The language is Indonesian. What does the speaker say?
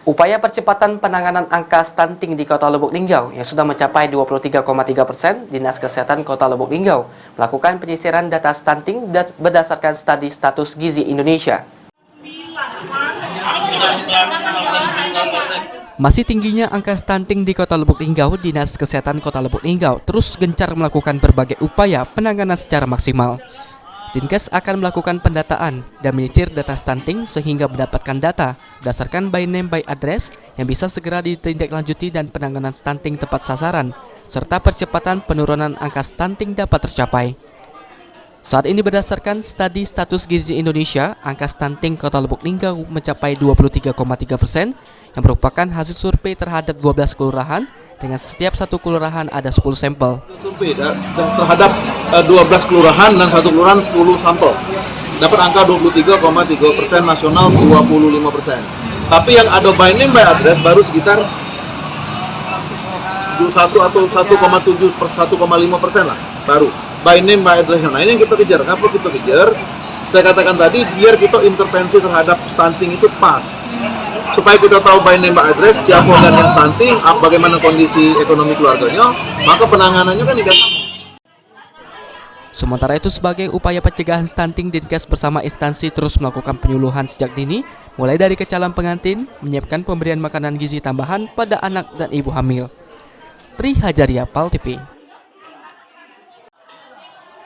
Upaya percepatan penanganan angka stunting di Kota Lubuk Linggau yang sudah mencapai 23,3%, Dinas Kesehatan Kota Lubuk Linggau melakukan penyisiran data stunting berdasarkan studi status gizi Indonesia. Masih tingginya angka stunting di Kota Lubuk Linggau, Dinas Kesehatan Kota Lubuk Linggau terus gencar melakukan berbagai upaya penanganan secara maksimal. Dinkes akan melakukan pendataan dan menyisir data stunting sehingga mendapatkan data berdasarkan by name by address yang bisa segera ditindaklanjuti dan penanganan stunting tepat sasaran, serta percepatan penurunan angka stunting dapat tercapai. Saat ini berdasarkan studi status gizi Indonesia, angka stunting Kota Lubuk Linggau mencapai 23,3%, yang merupakan hasil survei terhadap 12 kelurahan, dengan setiap satu kelurahan ada 10 sampel. Survei terhadap 12 kelurahan dan satu kelurahan 10 sampel. Dapat angka 23,3%, nasional 25%. Tapi yang ada by name by address baru sekitar 1 atau 1,7% lah baru. By name by address. Nah ini yang kita kejar. Apa kita kejar? Saya katakan tadi biar kita intervensi terhadap stunting itu pas. Supaya kita tahu by name by address siapa dan yang stunting, bagaimana kondisi ekonomi keluarganya, maka penanganannya kan tidak sama. Sementara itu, sebagai upaya pencegahan stunting, Dinkes bersama instansi terus melakukan penyuluhan sejak dini, mulai dari calon pengantin, menyiapkan pemberian makanan gizi tambahan pada anak dan ibu hamil. Tri Hajaria, PAL TV.